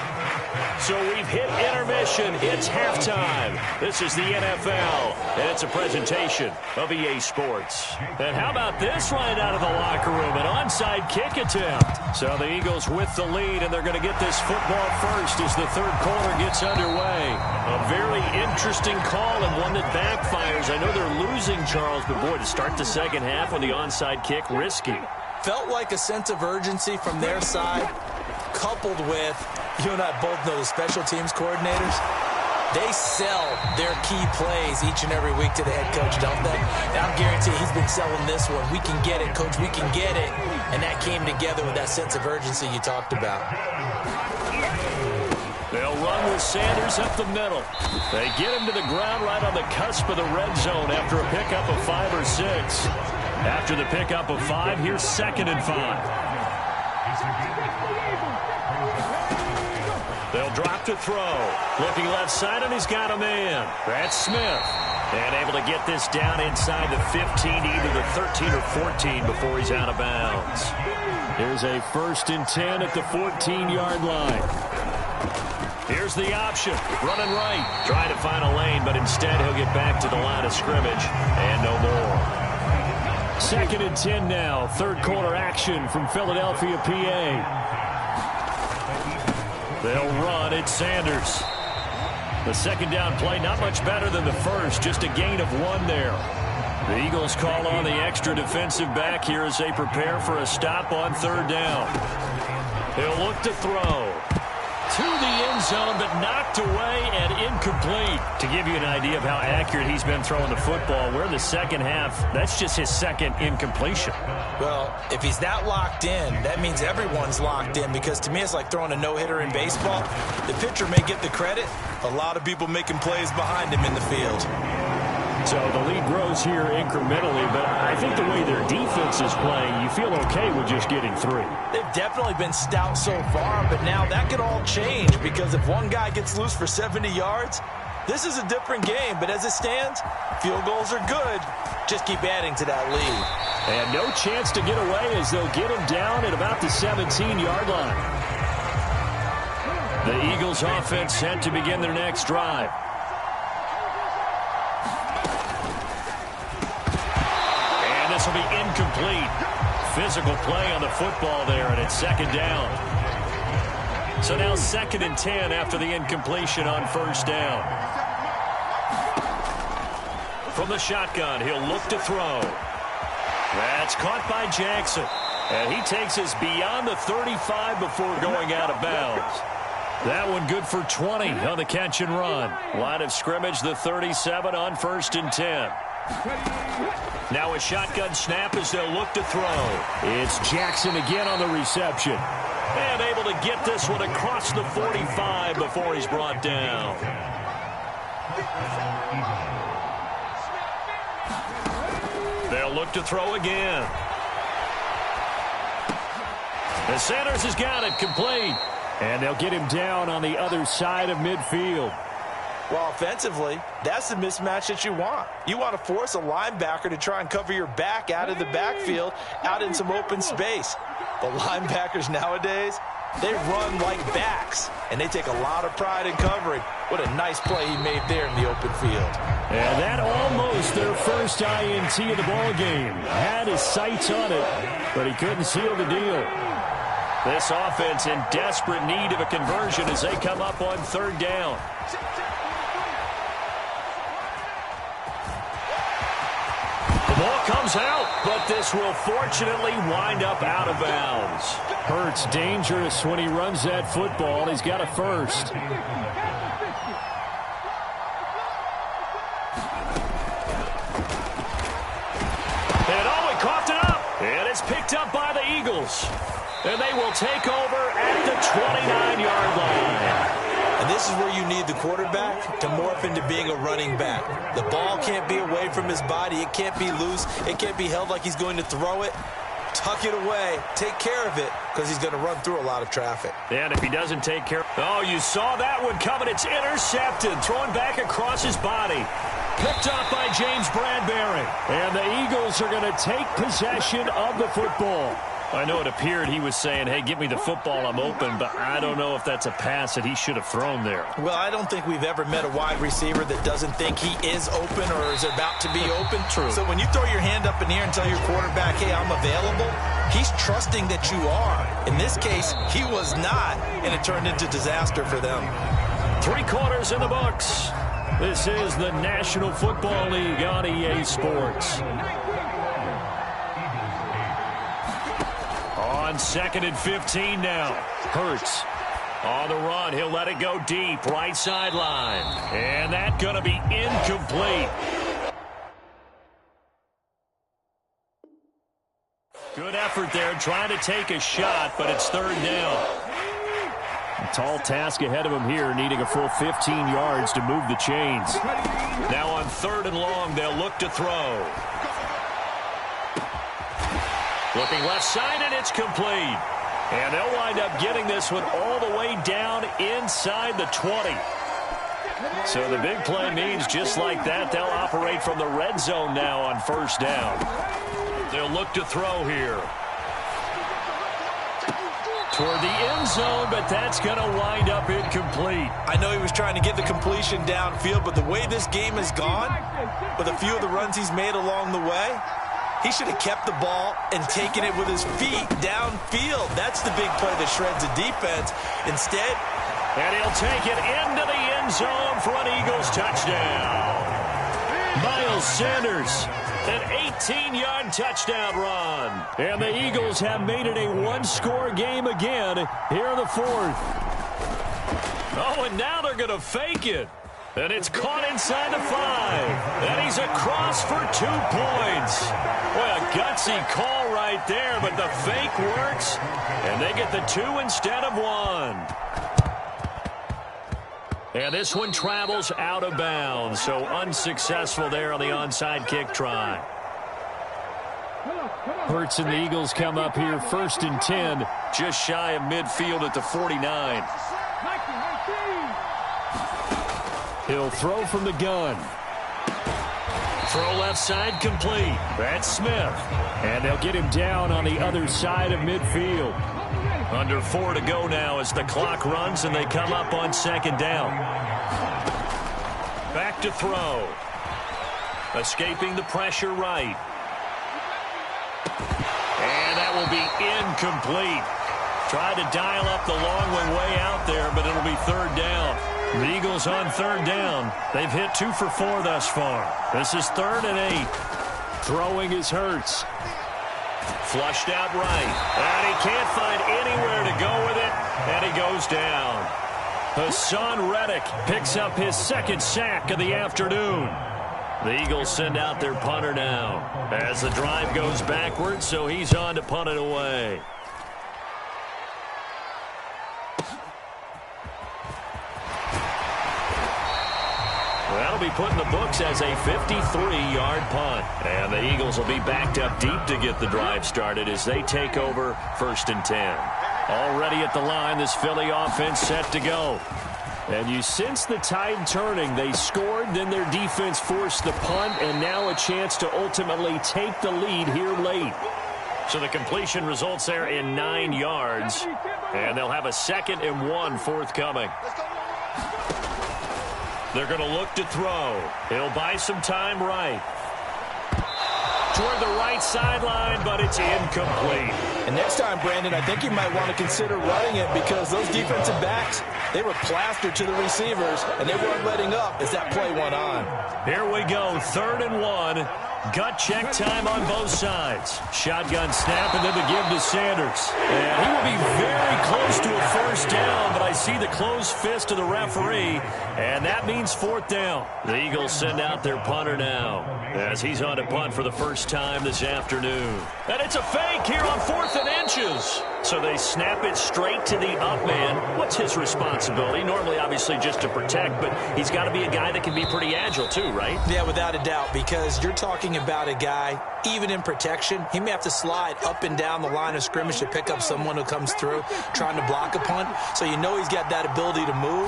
So we've hit intermission. It's halftime. This is the NFL, and it's a presentation of EA Sports. And how about this right out of the locker room? An onside kick attempt. So the Eagles with the lead, and they're going to get this football first as the third quarter gets underway. A very interesting call and one that backfires. I know they're losing, Charles, but boy, to start the second half with the onside kick, risky. Felt like a sense of urgency from their side, coupled with, you and I both know the special teams coordinators, they sell their key plays each and every week to the head coach, don't they? And I'll guarantee he's been selling this one. We can get it, coach, we can get it. And that came together with that sense of urgency you talked about. They'll run with Sanders up the middle. They get him to the ground right on the cusp of the red zone after a pickup of 5 or 6. After the pickup of 5, here's 2nd and 5. They'll drop to throw. Looking left side, and he's got a man. That's Smith. And able to get this down inside the 15, either the 13 or 14 before he's out of bounds. Here's a 1st and 10 at the 14-yard line. Here's the option. Running right. Trying to find a lane, but instead he'll get back to the line of scrimmage. And no more. 2nd and 10 now. Third quarter action from Philadelphia, PA. They'll run. It's Sanders. The second down play, not much better than the first. Just a gain of 1 there. The Eagles call on the extra defensive back here as they prepare for a stop on 3rd down. He'll look to throw. To the end zone, but knocked away and incomplete. To give you an idea of how accurate he's been throwing the football, we're in the second half. That's just his 2nd incompletion. Well, if he's that locked in, that means everyone's locked in because to me it's like throwing a no-hitter in baseball. The pitcher may get the credit. A lot of people making plays behind him in the field. So the lead grows here incrementally, but I think the way their defense is playing, you feel okay with just getting 3. They've definitely been stout so far, but now that could all change because if one guy gets loose for 70 yards, this is a different game. But as it stands, field goals are good. Just keep adding to that lead. And no chance to get away as they'll get him down at about the 17-yard line. The Eagles offense set to begin their next drive. This will be incomplete. Physical play on the football there, and it's 2nd down. So now 2nd and 10 after the incompletion on 1st down. From the shotgun, he'll look to throw. That's caught by Jackson. And he takes us beyond the 35 before going out of bounds. That one good for 20 on the catch and run. Line of scrimmage, the 37 on 1st and 10. Now a shotgun snap as they'll look to throw. It's Jackson again on the reception. And able to get this one across the 45 before he's brought down. They'll look to throw again. And Sanders has got it complete. And they'll get him down on the other side of midfield. Well, offensively, that's the mismatch that you want. You want to force a linebacker to try and cover your back out of the backfield, out in some open space. The linebackers nowadays, they run like backs, and they take a lot of pride in covering. What a nice play he made there in the open field. And that almost their first INT of the ball game. Had his sights on it, but he couldn't seal the deal. This offense in desperate need of a conversion as they come up on 3rd down. The ball comes out, but this will fortunately wind up out of bounds. Hurts dangerous when he runs that football. He's got a first. And he coughed it up. And it's picked up by the Eagles. And they will take over at the 29-yard line. And this is where you need the quarterback to morph into being a running back. The ball can't be away from his body. It can't be loose. It can't be held like he's going to throw it. Tuck it away. Take care of it because he's going to run through a lot of traffic. And if he doesn't take care... Oh, you saw that one coming. It's intercepted. Thrown back across his body. Picked up by James Bradbury. And the Eagles are going to take possession of the football. I know it appeared he was saying, hey, give me the football, I'm open, but I don't know if that's a pass that he should have thrown there. Well, I don't think we've ever met a wide receiver that doesn't think he is open or is about to be open. True. So when you throw your hand up in the air and tell your quarterback, hey, I'm available, he's trusting that you are. In this case, he was not, and it turned into disaster for them. 3 quarters in the books. This is the National Football League on EA Sports. On 2nd and 15 now. Hurts on the run. He'll let it go deep. Right sideline. And that's going to be incomplete. Good effort there trying to take a shot, but it's 3rd down. A tall task ahead of him here, needing a full 15 yards to move the chains. Now on 3rd and long, they'll look to throw. Looking left side, and it's complete. And they'll wind up getting this one all the way down inside the 20. So the big play means just like that, they'll operate from the red zone now on 1st down. They'll look to throw here. Toward the end zone, but that's going to wind up incomplete. I know he was trying to get the completion downfield, but the way this game has gone, with a few of the runs he's made along the way, he should have kept the ball and taken it with his feet downfield. That's the big play that shreds the defense. Instead, and he'll take it into the end zone for an Eagles touchdown. Miles Sanders, an 18-yard touchdown run. And the Eagles have made it a one-score game again here in the 4th. Oh, and now they're going to fake it. And it's caught inside the 5. And he's across for 2 points. Boy, a gutsy call right there, but the fake works. And they get the 2 instead of 1. And this one travels out of bounds. So unsuccessful there on the onside kick try. Hurts and the Eagles come up here 1st and 10. Just shy of midfield at the 49. He'll throw from the gun. Throw left side complete. That's Smith. And they'll get him down on the other side of midfield. Under 4 to go now as the clock runs and they come up on 2nd down. Back to throw. Escaping the pressure right. And that will be incomplete. Tried to dial up the long one way out there, but it'll be 3rd down. The Eagles on 3rd down. They've hit 2 for 4 thus far. This is 3rd and 8. Throwing is Hurts. Flushed out right. And he can't find anywhere to go with it. And he goes down. Hassan Reddick picks up his second sack of the afternoon. The Eagles send out their punter now as the drive goes backwards, so he's on to punt it away. That'll be put in the books as a 53-yard punt. And the Eagles will be backed up deep to get the drive started as they take over 1st and 10. Already at the line, this Philly offense set to go. And you sense the tide turning. They scored, then their defense forced the punt, and now a chance to ultimately take the lead here late. So the completion results there in 9 yards. And they'll have a 2nd and 1 forthcoming. They're going to look to throw. He'll buy some time right. Toward the right sideline, but it's incomplete. And next time, Brandon, I think you might want to consider running it because those defensive backs, they were plastered to the receivers, and they weren't letting up as that play went on. Here we go, 3rd and 1. Gut check time on both sides. Shotgun snap and then the give to Sanders. And he will be very close to a 1st down, but I see the closed fist of the referee, and that means 4th down. The Eagles send out their punter now as he's on to punt for the first time this afternoon. And it's a fake here on 4th and inches. So they snap it straight to the up man. What's his responsibility? Normally, obviously, just to protect, but he's got to be a guy that can be pretty agile too, right? Yeah, without a doubt, because you're talking about a guy, even in protection, he may have to slide up and down the line of scrimmage to pick up someone who comes through trying to block a punt. So you know he's got that ability to move.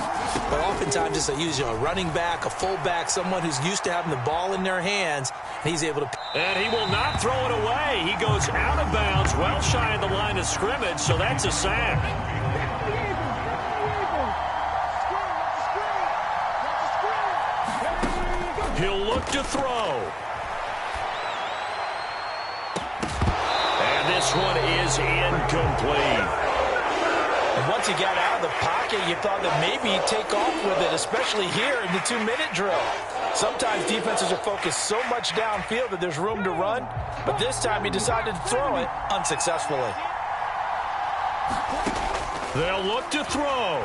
But oftentimes, just usually a running back, a fullback, someone who's used to having the ball in their hands, and he's able to. And he will not throw it away. He goes out of bounds, well shy of the line of scrimmage, so that's a sack. He'll look to throw. And this one is incomplete. And once he got out of the pocket, you thought that maybe he'd take off with it, especially here in the 2-minute drill. Sometimes defenses are focused so much downfield that there's room to run, but this time he decided to throw it unsuccessfully. They'll look to throw.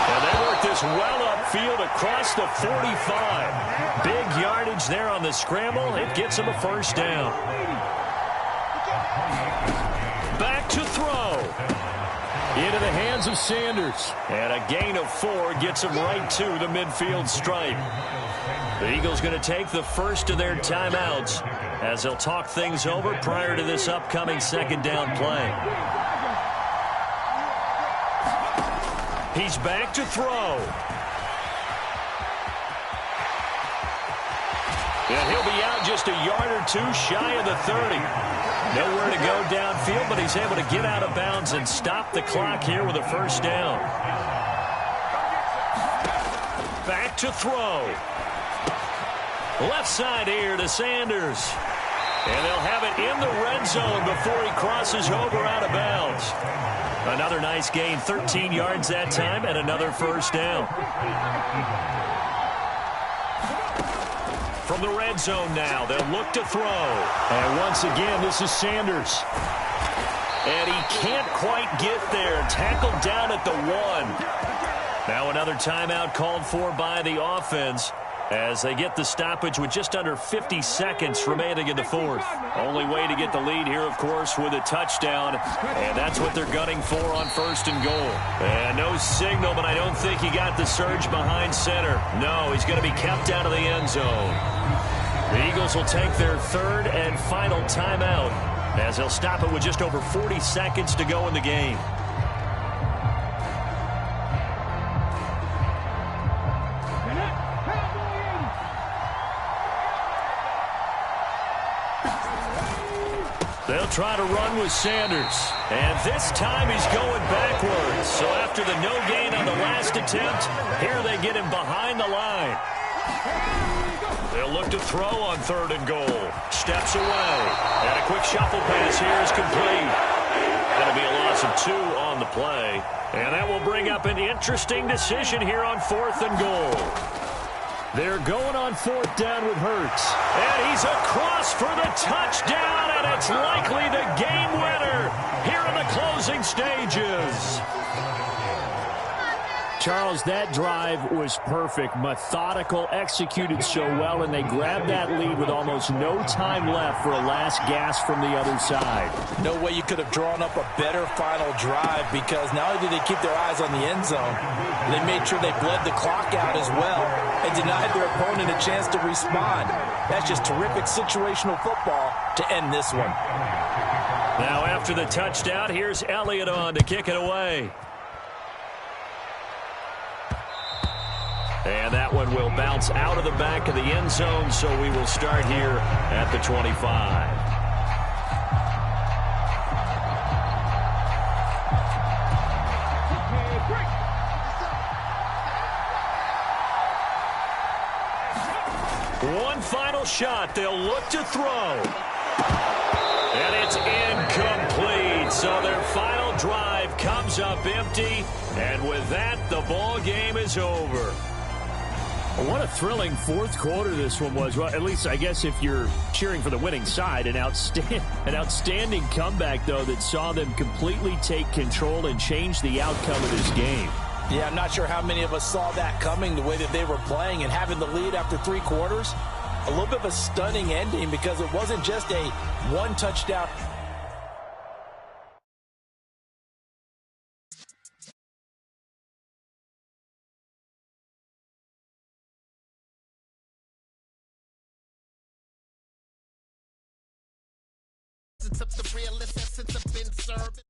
And they work this well upfield across the 45. Big yardage there on the scramble. It gets him a 1st down. Back to throw. Into the hands of Sanders. And a gain of 4 gets him right to the midfield stripe. The Eagles going to take the first of their timeouts as they'll talk things over prior to this upcoming 2nd down play. He's back to throw. And he'll be out just a yard or 2 shy of the 30. Nowhere to go downfield, but he's able to get out of bounds and stop the clock here with a 1st down. Back to throw. Left side here to Sanders. And they'll have it in the red zone before he crosses over out of bounds. Another nice gain, 13 yards that time, and another 1st down. From the red zone now, they'll look to throw. And once again, this is Sanders. And he can't quite get there. Tackled down at the 1. Now another timeout called for by the offense as they get the stoppage with just under 50 seconds remaining in the 4th. Only way to get the lead here, of course, with a touchdown. And that's what they're gunning for on 1st and goal. And no signal, but I don't think he got the surge behind center. No, he's going to be kept out of the end zone. The Eagles will take their 3rd and final timeout as they'll stop it with just over 40 seconds to go in the game. They'll try to run with Sanders. And this time he's going backwards. So after the no gain on the last attempt, here they get him behind the line. They'll look to throw on 3rd and goal. Steps away. And a quick shuffle pass here is complete. That'll be a loss of 2 on the play. And that will bring up an interesting decision here on 4th and goal. They're going on 4th down with Hurts. And he's across for the touchdown, and it's likely the game winner here in the closing stages. Charles, that drive was perfect, methodical, executed so well, and they grabbed that lead with almost no time left for a last gasp from the other side. No way you could have drawn up a better final drive, because not only did they keep their eyes on the end zone, they made sure they bled the clock out as well and denied their opponent a chance to respond. That's just terrific situational football to end this one. Now after the touchdown, here's Elliott on to kick it away. And that one will bounce out of the back of the end zone, so we will start here at the 25. One final shot. They'll look to throw. And it's incomplete. So their final drive comes up empty. And with that, the ball game is over. What a thrilling fourth quarter this one was. Well, at least I guess if you're cheering for the winning side, an outstanding comeback, though, that saw them completely take control and change the outcome of this game. Yeah, I'm not sure how many of us saw that coming, the way that they were playing and having the lead after 3 quarters. A little bit of a stunning ending, because it wasn't just a one touchdown. It's up the real essence of been served.